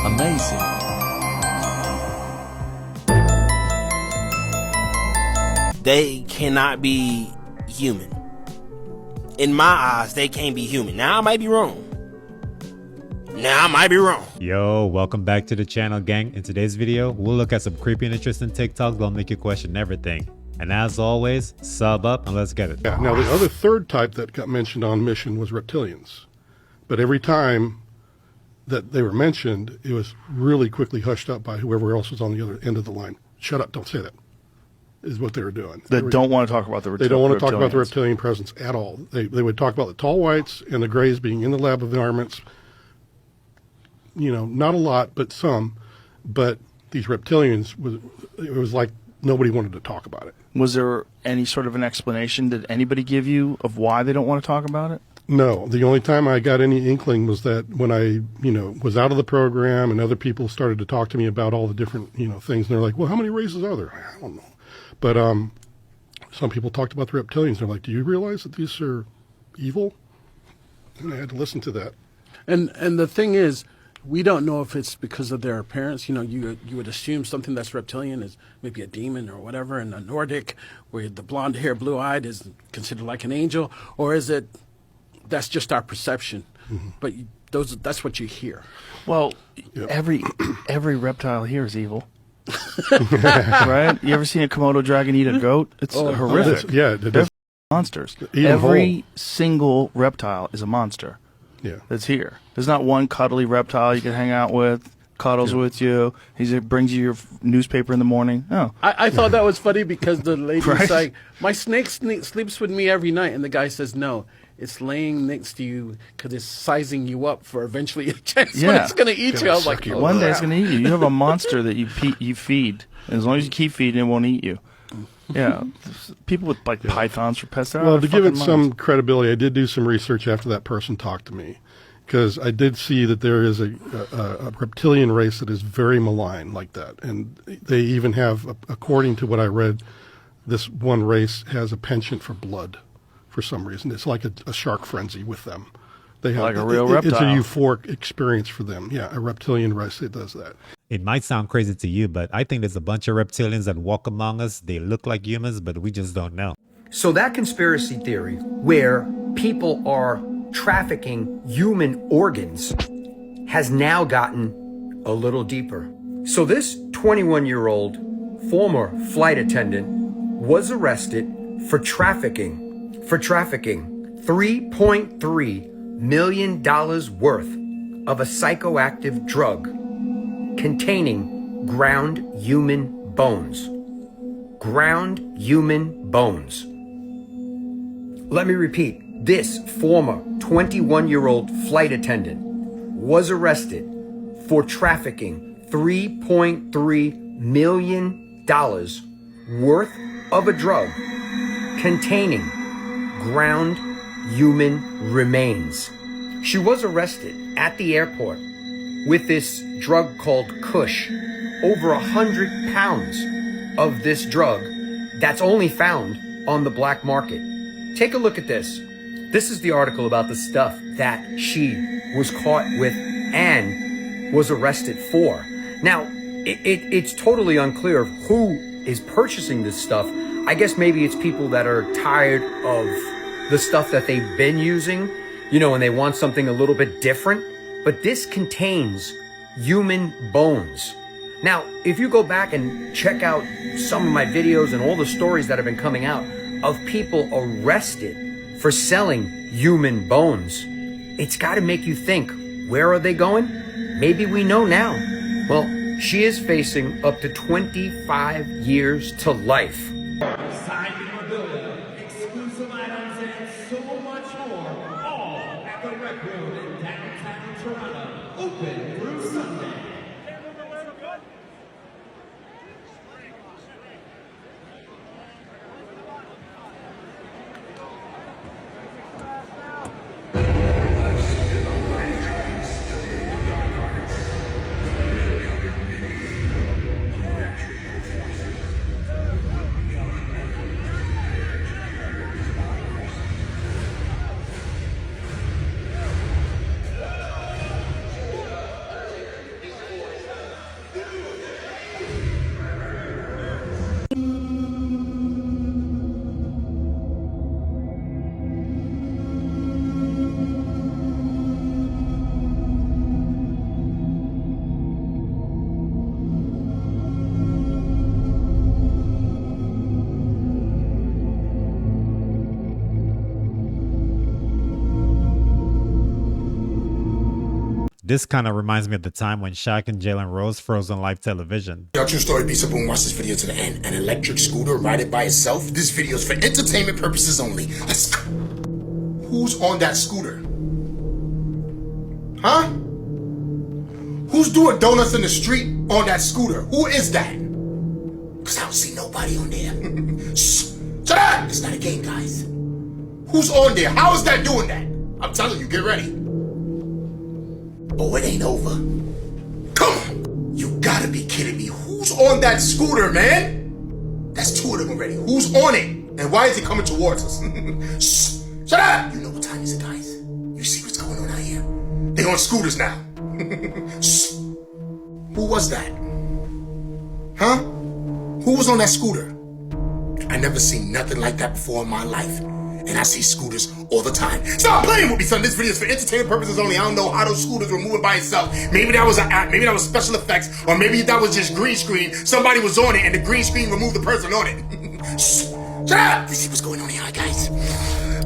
Amazing. They cannot be human. In my eyes, they can't be human. Now I might be wrong. Yo, welcome back to the channel, gang. In today's video, we'll look at some creepy and interesting TikToks that'll make you question everything. And as always, sub up and let's get it. Yeah, now the other third type that got mentioned on Mission was reptilians. But every time that they were mentioned, it was really quickly hushed up by whoever else was on the other end of the line. Shut up, don't say that, is what they were doing. They don't want to talk about the reptilians. They don't want to talk about the reptilian presence at all. They would talk about the tall whites and the grays being in the lab environments. You know, not a lot, but some. But these reptilians, it was like nobody wanted to talk about it. Was there any sort of an explanation did anybody give you of why they don't want to talk about it? No. The only time I got any inkling was that when I, was out of the program and other people started to talk to me about all the different, things. And they're like, well, how many races are there? I don't know. But some people talked about the reptilians. They're like, do you realize that these are evil? And I had to listen to that. And the thing is, we don't know if it's because of their appearance. You would assume something that's reptilian is maybe a demon or whatever, and a Nordic, where the blonde hair, blue-eyed is considered like an angel, or is it that's just our perception? Mm-hmm. But that's what you hear. Well, yep. every reptile here is evil. Right? You ever seen a Komodo dragon eat a goat? It's horrific. They're monsters. Every single reptile is a monster. Yeah, that's here. There's not one cuddly reptile you can hang out with, cuddles with you. He brings you your newspaper in the morning. Oh, I thought that was funny because the lady's like, my snake sleeps with me every night, and the guy says, no, it's laying next to you because it's sizing you up for eventually a chance when it's going to eat you. I was like, one day it's going to eat you. You have a monster that you feed, and as long as you keep feeding, it won't eat you. Yeah, people with pythons for pets. Well, to give it some credibility, I did do some research after that person talked to me, because I did see that there is a reptilian race that is very malign like that, and they even have, according to what I read, this one race has a penchant for blood for some reason. It's like a shark frenzy with them. They have like a real reptile. It's a euphoric experience for them. Yeah, a reptilian race that does that. It might sound crazy to you, but I think there's a bunch of reptilians that walk among us. They look like humans, but we just don't know. So that conspiracy theory where people are trafficking human organs has now gotten a little deeper. So this 21-year-old former flight attendant was arrested for trafficking $3.3 million worth of a psychoactive drug containing ground human bones. Ground human bones. Let me repeat. This former 21-year-old flight attendant was arrested for trafficking $3.3 million worth of a drug containing ground human remains. She was arrested at the airport with this drug called Kush. Over 100 pounds of this drug that's only found on the black market. Take a look at this. This is the article about the stuff that she was caught with and was arrested for. Now, it's totally unclear who is purchasing this stuff. I guess maybe it's people that are tired of the stuff that they've been using, and they want something a little bit different. But this contains human bones. Now, if you go back and check out some of my videos and all the stories that have been coming out of people arrested for selling human bones, it's got to make you think, where are they going? Maybe we know now. Well, she is facing up to 25 years to life. Signed memorabilia, exclusive items, and so much more, all at the Rec Room in downtown Toronto, open through Sunday. This kind of reminds me of the time when Shaq and Jalen Rose froze on live television. Y'all, true story, be simple and watch this video to the end. An electric scooter, ride it by itself. This video is for entertainment purposes only. Let's go. Who's on that scooter? Huh? Who's doing donuts in the street on that scooter? Who is that? Because I don't see nobody on there. Shh. Shut up! It's not a game, guys. Who's on there? How is that doing that? I'm telling you, get ready. Oh, it ain't over. Come on! You gotta be kidding me. Who's on that scooter, man? That's two of them already. Who's on it? And why is he coming towards us? Shh! Shut up! You know what time is it, guys? You see what's going on out here? They're on scooters now. Shh! Who was that? Huh? Who was on that scooter? I never seen nothing like that before in my life. And I see scooters all the time. Stop playing with me, son. This video is for entertainment purposes only. I don't know how those scooters were moving by itself. Maybe that was an act, maybe that was special effects, or maybe that was just green screen. Somebody was on it and the green screen removed the person on it. Shh. Shut up! You see what's going on here, guys?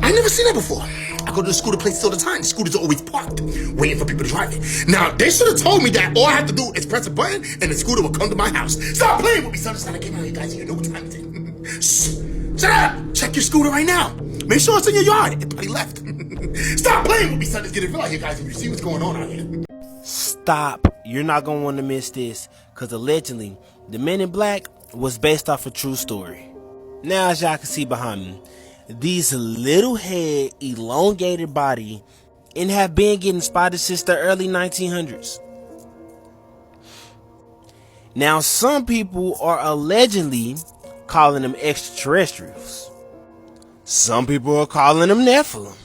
I never seen that before. I go to the scooter places all the time. The scooters are always parked, waiting for people to drive it. Now, they should have told me that all I have to do is press a button and the scooter will come to my house. Stop playing with me, son. It's not a game out here, guys. You know what time it is. Shh. Shut up! Check your scooter right now. Make sure it's in your yard. It probably left. Stop playing with me, son. It's getting real out here, guys. If you see what's going on out here. Stop. You're not going to want to miss this, because allegedly, the Men in Black was based off a true story. Now, as y'all can see behind me, these little head, elongated body, and have been getting spotted since the early 1900s. Now, some people are allegedly calling them extraterrestrials. Some people are calling them Nephilim.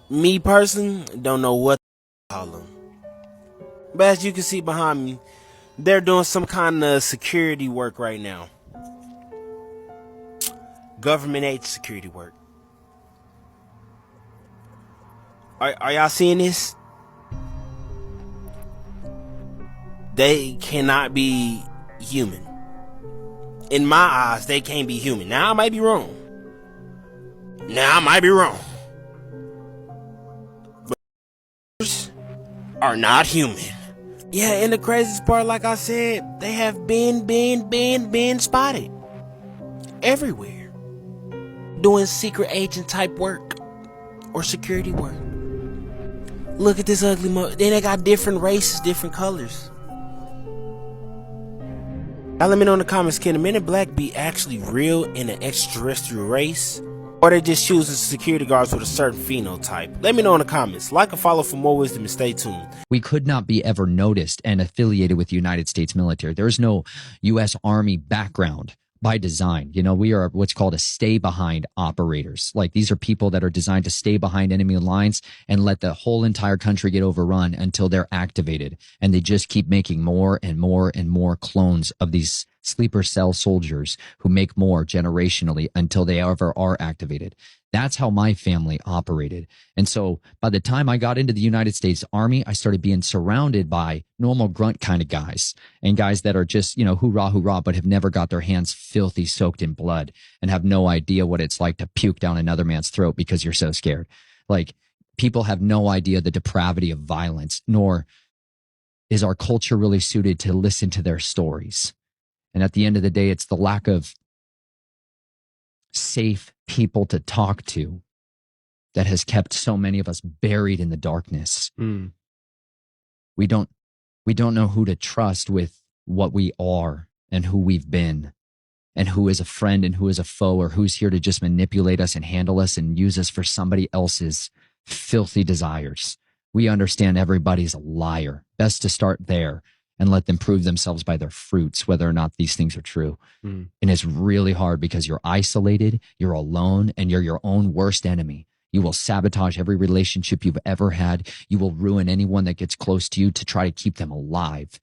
Me personally don't know what to call them. But as you can see behind me, they're doing some kind of security work right now. Government aid security work. Are y'all seeing this? They cannot be human. In my eyes, they can't be human. Now I might be wrong. But are not human. Yeah, and the craziest part, like I said, they have been spotted everywhere, doing secret agent type work or security work. Look at this ugly then they got different races, different colors. Now let me know in the comments, can the Men in Black be actually real in an extraterrestrial race? Or they just choosing security guards with a certain phenotype? Let me know in the comments. Like and follow for more wisdom and stay tuned. We could not be ever noticed and affiliated with the United States military. There is no U.S. Army background by design. You know, we are what's called a stay behind operators. Like, these are people that are designed to stay behind enemy lines and let the whole entire country get overrun until they're activated. And they just keep making more and more and more clones of these sleeper cell soldiers who make more generationally until they ever are activated. That's how my family operated. And so by the time I got into the United States Army, I started being surrounded by normal grunt kind of guys and guys that are just, you know, hoorah, hoorah, but have never got their hands filthy soaked in blood and have no idea what it's like to puke down another man's throat because you're so scared. Like, people have no idea the depravity of violence, nor is our culture really suited to listen to their stories. And at the end of the day, it's the lack of safe people to talk to that has kept so many of us buried in the darkness. We don't know who to trust with what we are and who we've been, and who is a friend and who is a foe, or who's here to just manipulate us and handle us and use us for somebody else's filthy desires. We understand everybody's a liar. Best to start there and let them prove themselves by their fruits, whether or not these things are true. And it's really hard because you're isolated, you're alone, and you're your own worst enemy. You will sabotage every relationship you've ever had. You will ruin anyone that gets close to you to try to keep them alive.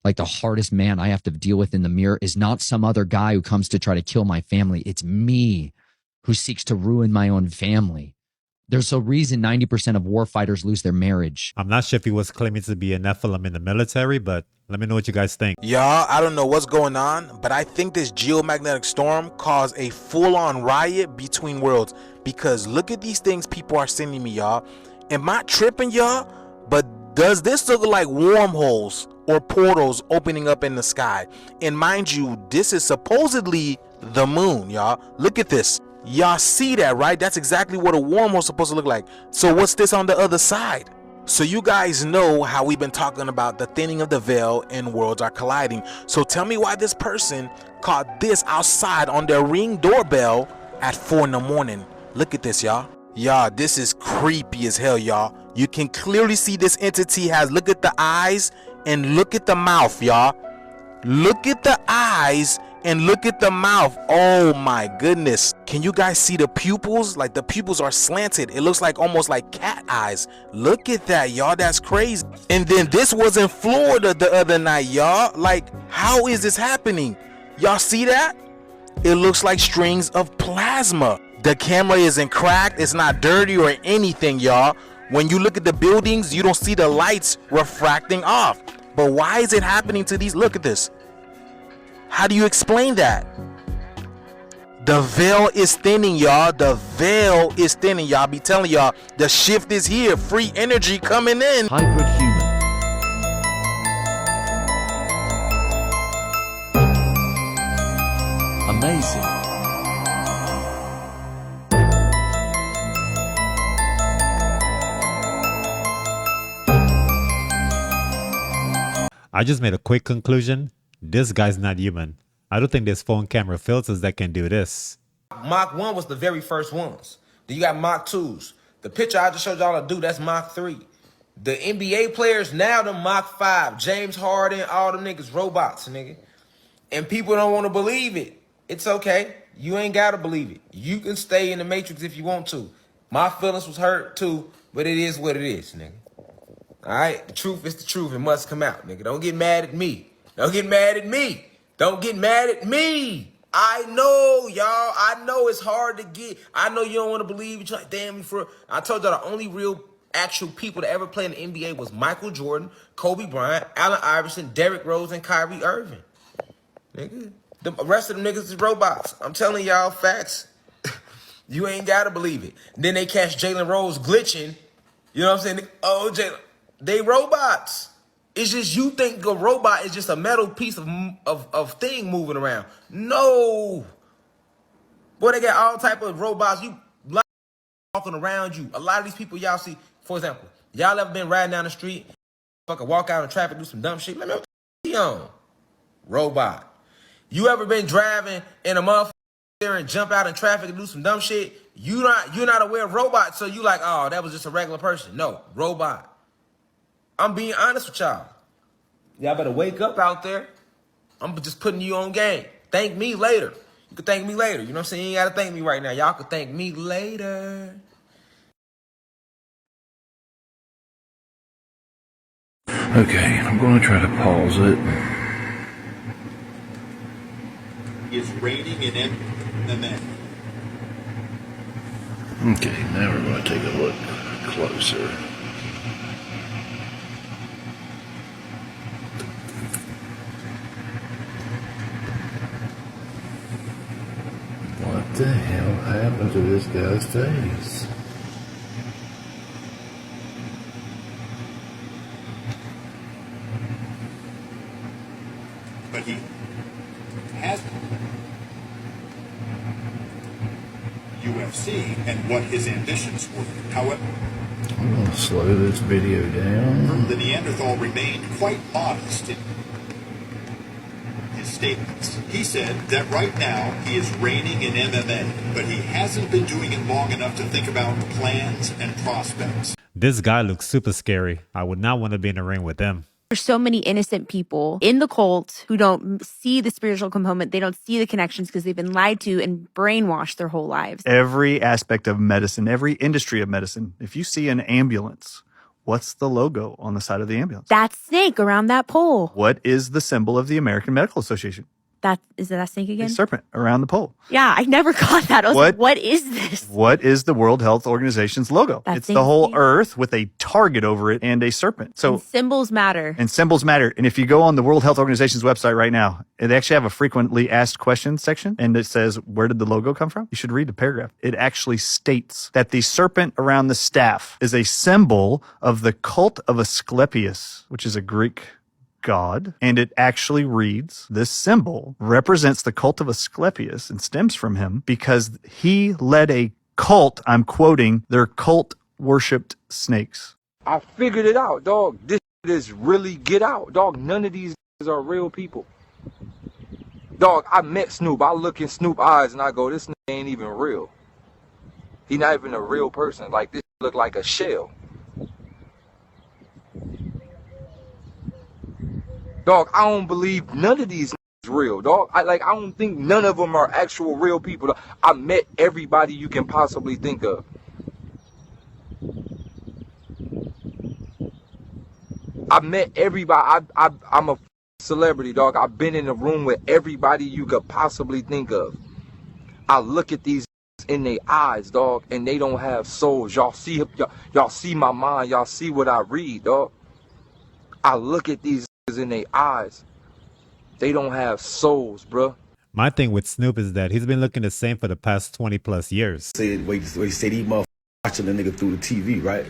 Like, the hardest man I have to deal with in the mirror is not some other guy who comes to try to kill my family. It's me who seeks to ruin my own family. There's a reason 90% of war fighters lose their marriage. I'm not sure if he was claiming to be a Nephilim in the military, but let me know what you guys think. Y'all, I don't know what's going on, but I think this geomagnetic storm caused a full-on riot between worlds, because look at these things people are sending me, y'all. Am I tripping, y'all? But Does this look like wormholes or portals opening up in the sky? And mind you, this is supposedly the moon, y'all. Look at this. Y'all see that, right? That's exactly what a wormhole is supposed to look like. So what's this on the other side? So you guys know how we've been talking about the thinning of the veil and worlds are colliding. So tell me why this person caught this outside on their Ring doorbell at 4 in the morning. Look at this, y'all. Y'all, this is creepy as hell, y'all. You can clearly see this entity has, look at the eyes and look at the mouth, y'all. Look at the eyes and look at the mouth. Oh my goodness. Can you guys see the pupils? Like the pupils are slanted. It looks like almost like cat eyes. Look at that, y'all. That's crazy. And then this was in Florida the other night, y'all. Like, how is this happening? Y'all see that? It looks like strings of plasma. The camera isn't cracked. It's not dirty or anything, y'all. When you look at the buildings, you don't see the lights refracting off. But why is it happening to these? Look at this. How do you explain that? The veil is thinning, y'all. The veil is thinning, y'all. Be telling y'all, the shift is here. Free energy coming in. Hybrid human. Amazing. I just made a quick conclusion. This guy's not human. I don't think there's phone camera filters that can do this. Mach 1 was the very first ones. Then you got Mach 2s. The picture I just showed y'all to do, that's Mach 3. The NBA players, now the Mach 5. James Harden, all them niggas robots, nigga. And people don't want to believe it. It's okay. You ain't got to believe it. You can stay in the Matrix if you want to. My feelings was hurt too, but it is what it is, nigga. All right? The truth is the truth. It must come out, nigga. Don't get mad at me. Don't get mad at me. Don't get mad at me. I know, y'all. I know it's hard to get. I know you don't want to believe it. You're like, damn, I told y'all the only real actual people to ever play in the NBA was Michael Jordan, Kobe Bryant, Allen Iverson, Derrick Rose, and Kyrie Irving. Nigga. The rest of them niggas is robots. I'm telling y'all facts. You ain't got to believe it. Then they catch Jalen Rose glitching. You know what I'm saying? Oh, Jalen. They robots. It's just you think a robot is just a metal piece of thing moving around. No. Boy, they got all type of robots. You walking around you. A lot of these people y'all see, for example, y'all ever been riding down the street, fucking walk out in traffic, do some dumb shit? Let me know what on. Robot. You ever been driving in a motherfucker and jump out in traffic and do some dumb shit? You're not aware of robots, so you like, oh, that was just a regular person. No, robot. I'm being honest with y'all. Y'all better wake up out there. I'm just putting you on game. Thank me later. You can thank me later. You know what I'm saying? You ain't got to thank me right now. Y'all can thank me later. Okay, I'm going to try to pause it. Is raining in it and then. Okay, now we're going to take a look closer. What the hell happened to this guy's face? But he has UFC and what his ambitions were. However, I'm going to slow this video down. The Neanderthal remained quite modest in his statements. He said that right now he is reigning in MMA, but he hasn't been doing it long enough to think about plans and prospects. This guy looks super scary. I would not want to be in a ring with him. There's so many innocent people in the cult who don't see the spiritual component. They don't see the connections because they've been lied to and brainwashed their whole lives. Every aspect of medicine, every industry of medicine, if you see an ambulance, what's the logo on the side of the ambulance? That snake around that pole. What is the symbol of the American Medical Association? Is that snake again? A serpent around the pole. Yeah, I never caught that. I was like, what is this? What is the World Health Organization's logo? It's the whole earth with a target over it and a serpent. So and symbols matter. And symbols matter. And if you go on the World Health Organization's website right now, they actually have a frequently asked questions section, and it says, where did the logo come from? You should read the paragraph. It actually states that the serpent around the staff is a symbol of the cult of Asclepius, which is a Greek god, and it actually reads, this symbol represents the cult of Asclepius and stems from him because he led a cult, I'm quoting, their cult worshipped snakes. I figured it out, dog. This is really get out, dog. None of these are real people. Dog, I met Snoop. I look in Snoop's eyes and I go, this ain't even real. He not even a real person. Like, this look like a shell. Dog, I don't believe none of these is real, dog. I don't think none of them are actual real people. Dog. I met everybody you can possibly think of. I met everybody. I'm a celebrity, dog. I've been in a room with everybody you could possibly think of. I look at these in their eyes, dog, and they don't have souls. Y'all see my mind. Y'all see what I read, dog. I look at these in their eyes. They don't have souls, bro. My thing with Snoop is that he's been looking the same for the past 20 plus years. Wait, say these motherfuckers watching the nigga through the TV, right?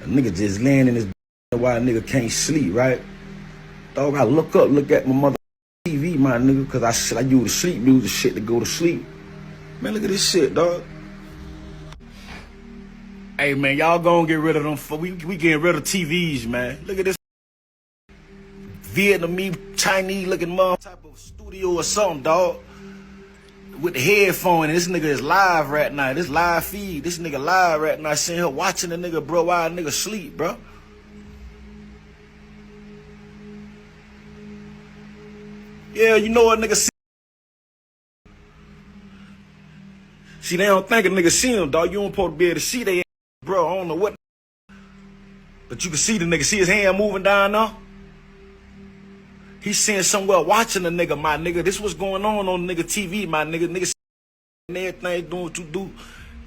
A nigga just laying in his why a nigga can't sleep, right? Dog, I look at my mother TV, my nigga, cause I use the sleep music shit to go to sleep. Man, look at this shit, dog. Hey man, y'all gonna get rid of them. We getting rid of TVs, man. Look at this Vietnamese, Chinese looking mom type of studio or something, dog. With the headphone, and this nigga is live right now. This live feed. This nigga live right now. Seeing her watching the nigga, bro, while a nigga sleep, bro. Yeah, you know what nigga see. See, they don't think a nigga see him, dog. You don't supposed to be able to see they, bro. I don't know what. But you can see the nigga, see his hand moving down now. He's sitting somewhere watching the nigga, my nigga. This what's going on the nigga TV, my nigga. Nigga and everything doing what you do.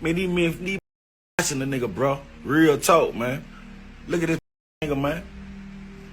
Man, these watching the nigga, bro. Real talk, man. Look at this nigga, man.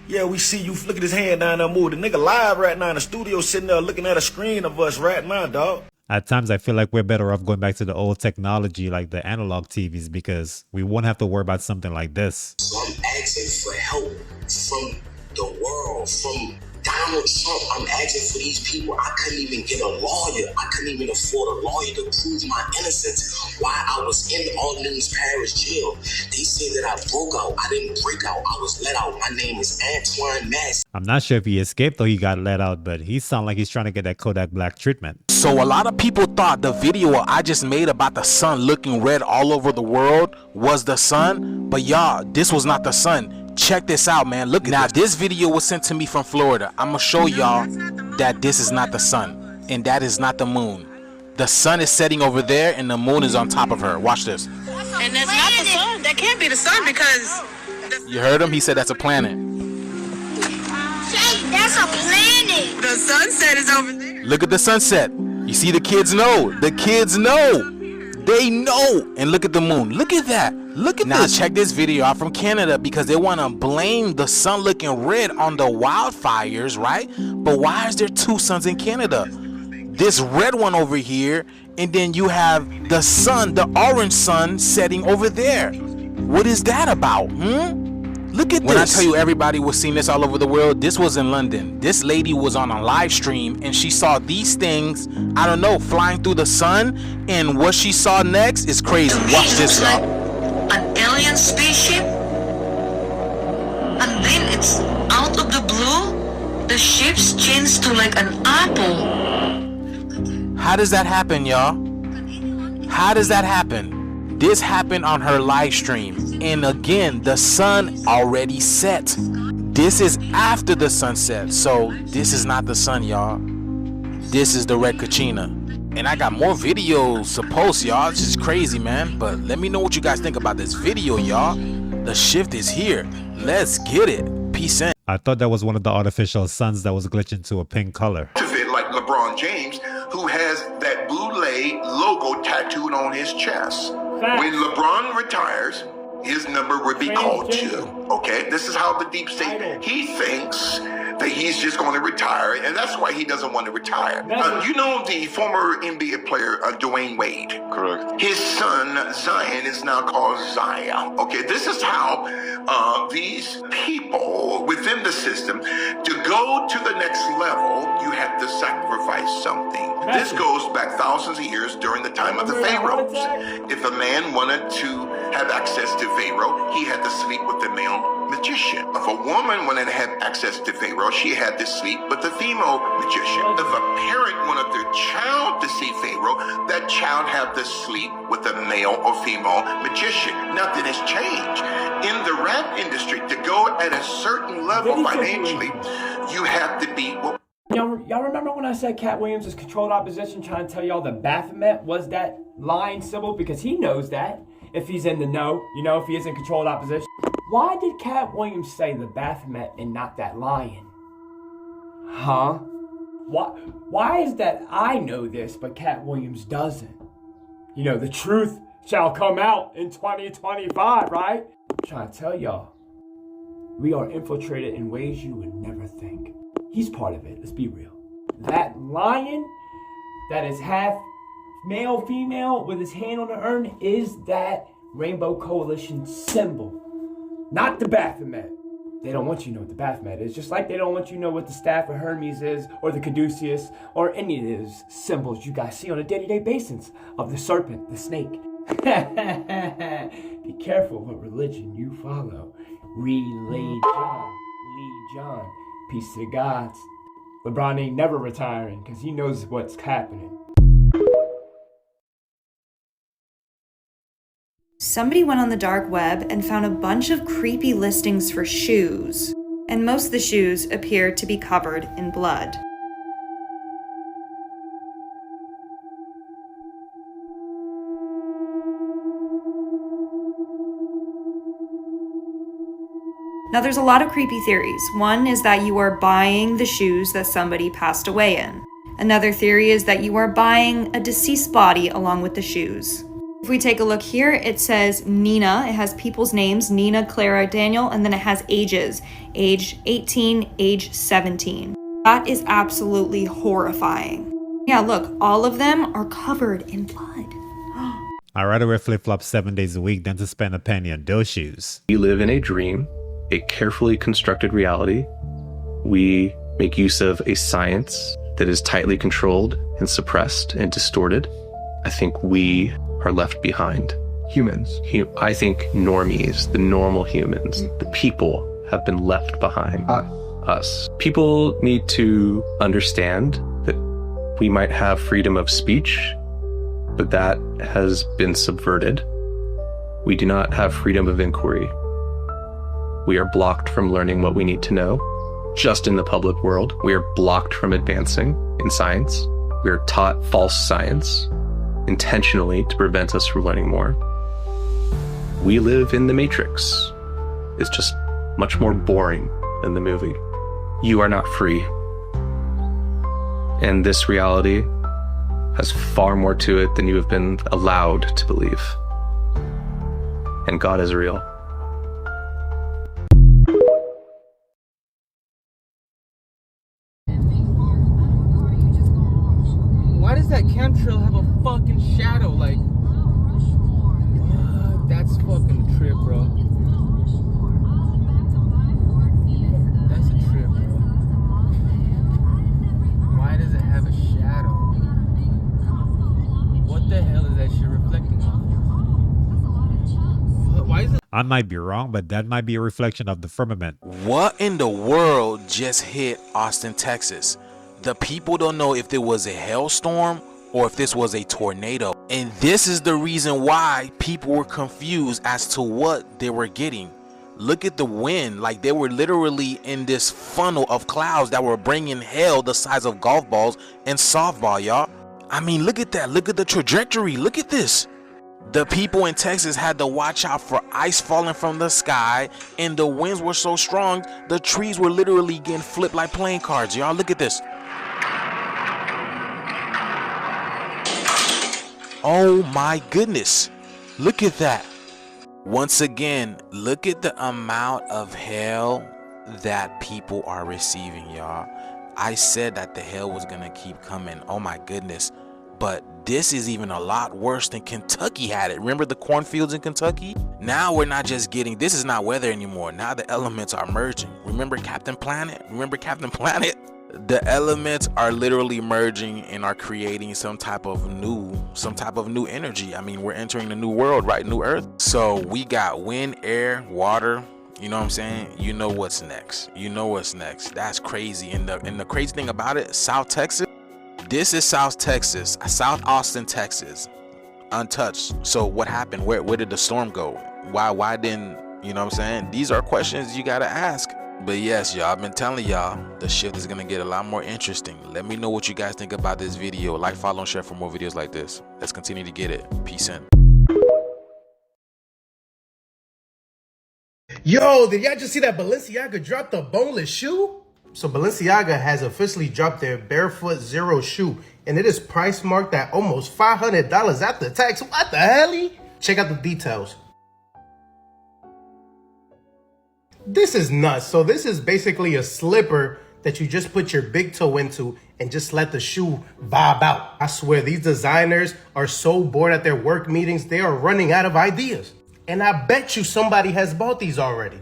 Yeah, we see you. Look at his hand down there moving. The nigga live right now in the studio sitting there looking at a screen of us right now, dog. At times, I feel like we're better off going back to the old technology like the analog TVs because we won't have to worry about something like this. So I'm asking for help from the world, from Donald Trump. I'm asking for these people. I couldn't even get a lawyer. I couldn't even afford a lawyer to prove my innocence while I was in Orleans Parish jail. They say that I broke out. I didn't break out. I was let out. My name is Antoine Mass. I'm not sure if he escaped or he got let out, but he sounds like he's trying to get that Kodak Black treatment. So a lot of people thought the video I just made about the sun looking red all over the world was the sun, but y'all, this was not the sun. Check this out, man. Look at now this video was sent to me from Florida. I'm gonna show y'all that this is not the sun and that is not the moon. The sun is setting over there and the moon is on top of her. Watch this. And that's not the sun. That can't be the sun because you heard him? He said that's a planet. That's a planet. The sunset is over there. Look at the sunset. You see the kids know. The kids know. They know. And look at the moon. Look at that. Look at now this. Now check this video out from Canada because they want to blame the sun looking red on the wildfires, right? But why is there two suns in Canada? This red one over here, and then you have the sun, the orange sun setting over there. What is that about? Look at this. When I tell you everybody was seeing this all over the world, this was in London. This lady was on a live stream and she saw these things, I don't know, flying through the sun, and what she saw next is crazy. Watch this, y'all. An alien spaceship, and then it's out of the blue, the ship's changed to like an apple. How does that happen, y'all? How does that happen? This happened on her live stream. And again, the sun already set. This is after the sunset. So this is not the sun, y'all. This is the red Kachina. And I got more videos to post, y'all. This is crazy, man. But let me know what you guys think about this video, y'all. The shift is here. Let's get it. Peace in. I thought that was one of the artificial suns that was glitching to a pink color. Like LeBron James, who has that Boule logo tattooed on his chest. When LeBron retires, his number would be called 2. Okay, this is how the deep state, he thinks that he's just going to retire, and that's why he doesn't want to retire. You know the former NBA player Dwayne Wade? Correct. His son, Zion, is now called Zaya. Okay, this is how these people within the system, to go to the next level, you have to sacrifice something. This goes back thousands of years during the time of the pharaohs. If a man wanted to have access to Pharaoh, he had to sleep with the male magician. If a woman wanted to have access to Pharaoh, she had to sleep with the female magician. If a parent wanted their child to see Pharaoh, that child had to sleep with a male or female magician. Nothing has changed. In the rap industry, to go at a certain level financially, you have to be... Y'all remember when I said Cat Williams is controlled opposition, trying to tell y'all the Baphomet was that lion symbol? Because he knows that, if he's in the know, you know, if he is in controlled opposition. Why did Cat Williams say the Baphomet and not that lion? Huh? Why is that I know this, but Cat Williams doesn't? You know, the truth shall come out in 2025, right? I'm trying to tell y'all, we are infiltrated in ways you would never think. He's part of it, let's be real. That lion that is half male, female, with his hand on the urn is that Rainbow Coalition symbol. Not the Baphomet. They don't want you to know what the Baphomet is, just like they don't want you to know what the Staff of Hermes is, or the Caduceus, or any of those symbols you guys see on a day-to-day basis of the serpent, the snake. Be careful what religion you follow. Lee John. Peace to the gods. LeBron ain't never retiring because he knows what's happening. Somebody went on the dark web and found a bunch of creepy listings for shoes, and most of the shoes appear to be covered in blood. Now there's a lot of creepy theories. One is that you are buying the shoes that somebody passed away in. Another theory is that you are buying a deceased body along with the shoes. If we take a look here, it says Nina. It has people's names, Nina, Clara, Daniel, and then it has ages. Age 18, age 17. That is absolutely horrifying. Yeah, look, all of them are covered in blood. I'd rather wear flip-flops 7 days a week than to spend a penny on those shoes. We live in a dream, a carefully constructed reality. We make use of a science that is tightly controlled and suppressed and distorted. I think we are left behind. Humans. I think normies, the normal humans, the people have been left behind. Us. People need to understand that we might have freedom of speech, but that has been subverted. We do not have freedom of inquiry. We are blocked from learning what we need to know. Just in the public world, we are blocked from advancing in science. We are taught false science intentionally to prevent us from learning more. We live in the Matrix. It's just much more boring than the movie. You are not free. And this reality has far more to it than you have been allowed to believe. And God is real. Why does that chemtrail have a fucking shadow? Like, what? That's fucking a trip, bro. That's a trip, bro. Why does it have a shadow? What the hell is that shit reflecting off? Why is it? I might be wrong, but that might be a reflection of the firmament. What in the world just hit Austin, Texas? The people don't know if there was a hailstorm or if this was a tornado. And this is the reason why people were confused as to what they were getting. Look at the wind, like they were literally in this funnel of clouds that were bringing hail the size of golf balls and softball, y'all. I mean, look at that. Look at the trajectory. Look at this. The people in Texas had to watch out for ice falling from the sky, and the winds were so strong, the trees were literally getting flipped like playing cards. Y'all, look at this. Oh my goodness. Look at that. Once again, look at the amount of hell that people are receiving, y'all. I said that the hell was gonna keep coming. Oh my goodness. But this is even a lot worse than Kentucky had it. Remember the cornfields in Kentucky? Now we're not just getting, this is not weather anymore. Now the elements are merging. Remember Captain Planet? Remember Captain Planet? The elements are literally merging and are creating some type of new energy. I mean, we're entering the new world, right? New earth. So we got wind, air, water. You know what I'm saying? You know what's next. You know what's next. That's crazy. And the crazy thing about it, South Texas, this is South Texas, South Austin, Texas, untouched. So what happened? Where did the storm go? Why didn't, you know what I'm saying? These are questions you gotta ask. But yes, y'all, I've been telling y'all, the shift is gonna get a lot more interesting. Let me know what you guys think about this video. Like, follow, and share for more videos like this. Let's continue to get it. Peace in. Yo, did y'all just see that Balenciaga dropped the boneless shoe? So Balenciaga has officially dropped their Barefoot Zero shoe, and it is price marked at almost $500 after tax. What the hell? Check out the details. This is nuts. So this is basically a slipper that you just put your big toe into and just let the shoe vibe out. I swear these designers are so bored at their work meetings, they are running out of ideas. And I bet you somebody has bought these already.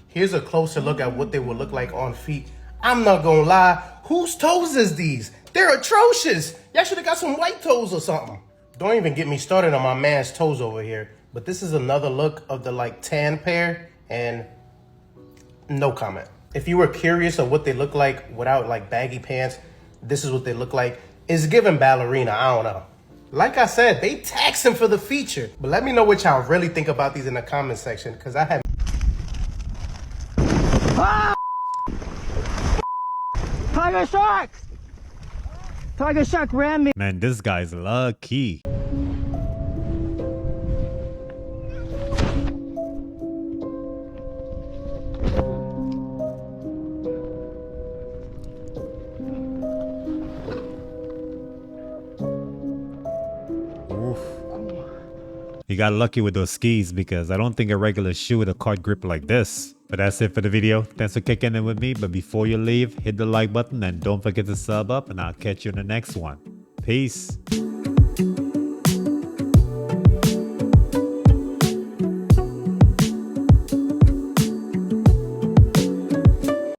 Here's a closer look at what they would look like on feet. I'm not gonna lie, whose toes is these? They're atrocious. Y'all should have got some white toes or something. Don't even get me started on my man's toes over here. But this is another look of the like tan pair, and no comment. If you were curious of what they look like without like baggy pants, this is what they look like. It's giving ballerina, I don't know. Like I said, they taxing for the feature. But let me know what y'all really think about these in the comment section, because I have... Ah! Tiger Shark! Tiger Shark ran me. Man, this guy's lucky. You got lucky with those skis, because I don't think a regular shoe with a card grip like this. But that's it for the video. Thanks for kicking in with me. But before you leave, hit the like button and don't forget to sub up, and I'll catch you in the next one. Peace.